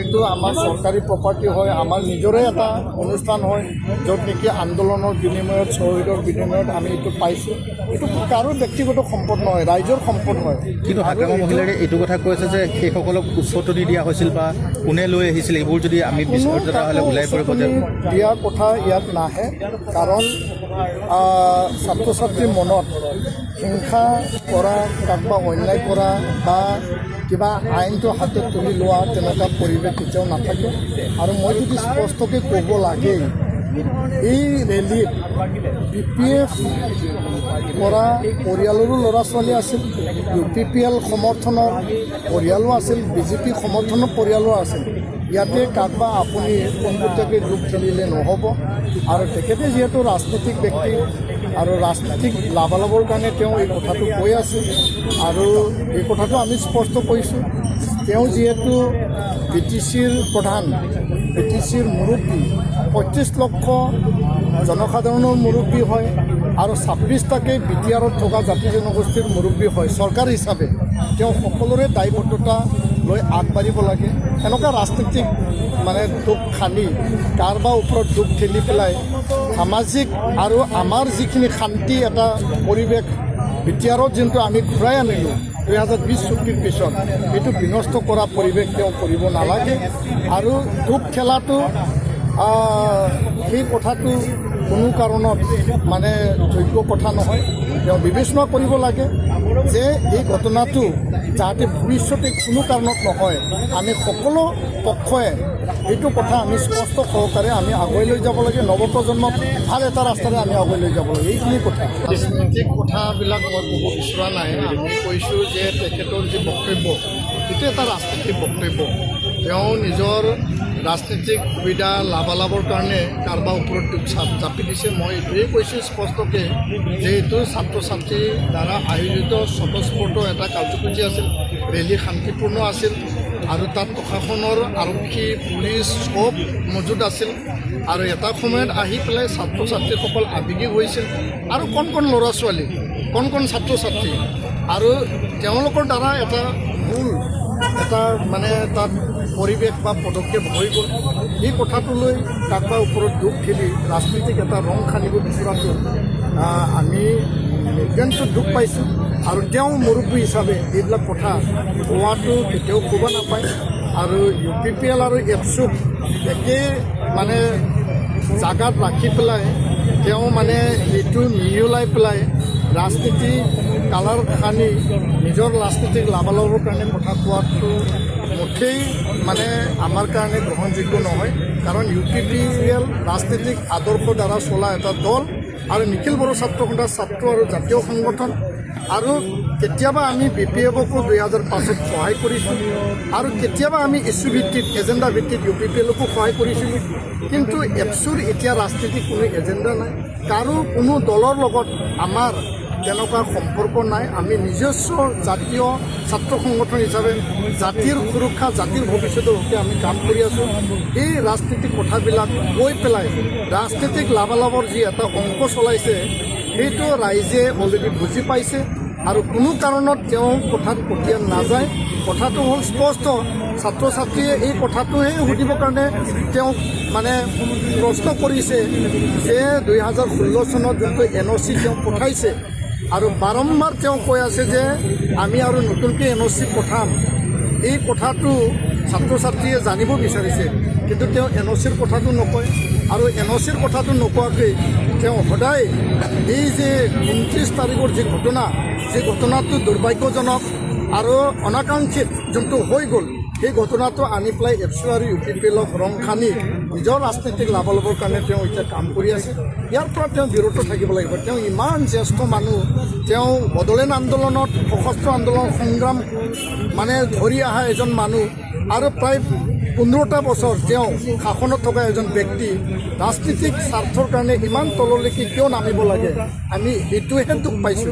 এইটো আমাৰ চৰকাৰী প্ৰপাৰ্টি হয়, আমাৰ নিজৰে এটা অনুষ্ঠান হয়, য'ত নেকি আন্দোলনৰ বিনিময়ত শ্বহীদৰ বিনিময়ত আমি এইটো পাইছোঁ। এইটো কাৰো ব্যক্তিগত সম্পদ নহয়, ৰাইজৰ সম্পদ হয়। কিন্তু হাগ্ৰামা মহিলাৰে এইটো কথা কৈছে যে সেইসকলক উচতনি দিয়া হৈছিল বা কোনে লৈ আহিছিল, এইবোৰ যদি আমি বিচাৰোঁ তেতিয়াহ'লে ওলাই পৰিব যে দিয়াৰ কথা ইয়াত নাহে। কাৰণ ছাত্ৰ ছাত্ৰীৰ মনত হিংসা কৰা, কাৰোবাক অন্যায় কৰা বা কিবা আইনটো হাতত তুলি লোৱা তেনেকুৱা পৰিৱেশ কেতিয়াও নাথাকে। আৰু মই যদি স্পষ্টকৈ ক'ব লাগে, এই ৰেলীত BPF কৰা পৰিয়ালৰো ল'ৰা ছোৱালী আছিল, UPPL সমৰ্থনৰ পৰিয়ালো আছিল, BJP সমৰ্থনৰ পৰিয়ালো আছিল। ইয়াতে কাৰোবাক আপুনি পোনপটীয়াকৈ দুখ খেলিলে নহ'ব। আৰু তেখেতে যিহেতু ৰাজনৈতিক ব্যক্তি আৰু ৰাজনৈতিক লাভালাভৰ কাৰণে তেওঁ এই কথাটো কৈ আছে। আৰু এই কথাটো আমি স্পষ্ট কৈছোঁ, তেওঁ যিহেতু BTCৰ প্ৰধান, BTCৰ মুৰব্বী, 35 লক্ষ জনসাধাৰণৰ মুৰব্বী হয় আৰু 26টাকৈ BTRত থকা জাতি জনগোষ্ঠীৰ মুৰব্বী হয়। চৰকাৰ হিচাপে তেওঁ সকলোৰে দায়বদ্ধতা লৈ আগবাঢ়িব লাগে। এনেকুৱা ৰাজনৈতিক দুখ খানি কাৰোবাৰ ওপৰত দুখ ঠেলি পেলাই সামাজিক আৰু আমাৰ যিখিনি শান্তি এটা পৰিৱেশ BTRত যোনটো আমি ঘূৰাই আনিলোঁ 2020 চুক্তিৰ পিছত, এইটো বিনষ্ট কৰা পৰিৱেশ তেওঁ কৰিব নালাগে। আৰু দুখ খেলাটো সেই কথাটো কোনো কাৰণত যোগ্য কথা নহয়। তেওঁ বিবেচনা কৰিব লাগে যে এই ঘটনাটো যাতে ভৱিষ্যতে কোনো কাৰণত নহয়। আমি সকলো পক্ষই এইটো কথা আমি স্পষ্ট সহকাৰে আমি আগুৱাই লৈ যাব লাগে। নৱপ্ৰজন্মক ভাল এটা ৰাস্তাৰে আমি আগুৱাই লৈ যাব লাগে। এইখিনি কথা ৰাজনৈতিক কথাবিলাক মই ক'ব বিচৰা নাই। আমি কৈছোঁ যে তেখেতৰ যি বক্তব্য, সেইটো এটা ৰাজনৈতিক বক্তব্য। তেওঁ নিজৰ ৰাজনৈতিক সুবিধা লাভালাভৰ কাৰণে কাৰোবাৰ ওপৰত দুখ জাপি দিছে। মই এইটোৱেই কৈছোঁ স্পষ্টকৈ যে এইটো ছাত্ৰ ছাত্ৰীৰ দ্বাৰা আয়োজিত স্বতঃস্ফূৰ্ত এটা কাৰ্যসূচী আছিল। ৰেলী শান্তিপূৰ্ণ আছিল আৰু তাত প্ৰশাসনৰ আৰক্ষী পুলিচ চব মজুত আছিল। আৰু এটা সময়ত আহি পেলাই ছাত্ৰ ছাত্ৰীসকল আৱেগিক হৈছিল। আৰু কণ কণ ল'ৰা ছোৱালী, কণ কণ ছাত্ৰ ছাত্ৰী, আৰু তেওঁলোকৰ দ্বাৰা এটা ভুল এটা তাত পৰিৱেশ বা পদক্ষেপ হৈ গ'ল। এই কথাটো লৈ কাৰোবাৰ ওপৰত দুখ খেলি ৰাজনৈতিক এটা ৰং সানিব বিচৰাটো আমি নিতান্তই দুখ পাইছোঁ। আৰু তেওঁ মুৰব্বী হিচাপে এইবিলাক কথা কোৱাটো কেতিয়াও ক'ব নাপায়। আৰু UPPL আৰু এপছুক একে জাগাত ৰাখি পেলাই তেওঁ এইটো মিহলাই পেলাই ৰাজনীতি কালাৰ সানি নিজৰ ৰাজনীতিক লাভালাভৰ কাৰণে কথা কোৱাটো মুঠেই আমাৰ কাৰণে গ্ৰহণযোগ্য নহয়। কাৰণ UPPL ৰাজনীতিক আদৰ্শৰ দ্বাৰা চলা এটা দল আৰু নিখিল বড়ো ছাত্ৰ সন্থাৰ ছাত্ৰ আৰু জাতীয় সংগঠন। আৰু কেতিয়াবা আমি BPFকো 2005ত সহায় কৰিছোঁ আৰু কেতিয়াবা আমি ইছ্যু ভিত্তিত এজেণ্ডা ভিত্তিত UPPLকো সহায় কৰিছিলোঁ। কিন্তু এপছুৰ এতিয়া ৰাজনীতিক কোনো এজেণ্ডা নাই, কাৰো কোনো দলৰ লগত আমাৰ তেনেকুৱা সম্পৰ্ক নাই। আমি নিজস্ব জাতীয় ছাত্ৰ সংগঠন হিচাপে জাতিৰ সুৰক্ষা, জাতিৰ ভৱিষ্যতৰ হকে আমি কাম কৰি আছোঁ। এই ৰাজনীতিক কথাবিলাক কৈ পেলাই ৰাজনীতিক লাভালাভৰ যি এটা অংক চলাইছে, সেইটো ৰাইজে অলৰেডি বুজি পাইছে। আৰু কোনো কাৰণত তেওঁ কথাত পঠিয়াল নাযায়। কথাটো হ'ল স্পষ্ট, ছাত্ৰ ছাত্ৰীয়ে এই কথাটোহে সুধিবৰ কাৰণে তেওঁক প্ৰশ্ন কৰিছে যে 2016 চনত যোনটো NOC তেওঁ পঠাইছে আৰু বাৰম্বাৰ তেওঁ কৈ আছে যে আমি আৰু নতুনকৈ NOC পঠাম। এই কথাটো ছাত্ৰ ছাত্ৰীয়ে জানিব বিচাৰিছে, কিন্তু তেওঁ NOCৰ কথাটো নকয়। আৰু NOCৰ কথাটো নোকোৱাকৈ তেওঁ সদায় এই যে 29 তাৰিখৰ যি ঘটনা, সেই ঘটনাটো দুৰ্ভাগ্যজনক আৰু অনাকাংক্ষিত যোনটো হৈ গ'ল, সেই ঘটনাটো আনি পেলাই এপছু আৰু UPPLক ৰং সানি নিজৰ ৰাজনৈতিক লাভালাভৰ কাৰণে তেওঁ এতিয়া কাম কৰি আছে। ইয়াৰ পৰা তেওঁ বিৰত থাকিব লাগিব। তেওঁ ইমান জ্যেষ্ঠ মানুহ, তেওঁ বড়োলেণ্ড আন্দোলনত সশস্ত্ৰ আন্দোলন সংগ্ৰাম ধৰি অহা এজন মানুহ আৰু প্ৰায় 15টা বছৰ তেওঁ শাসনত থকা এজন ব্যক্তি ৰাজনীতিক স্বাৰ্থৰ কাৰণে ইমান তললৈকে কিয় নামিব লাগে, আমি সেইটোহে দুখ পাইছোঁ।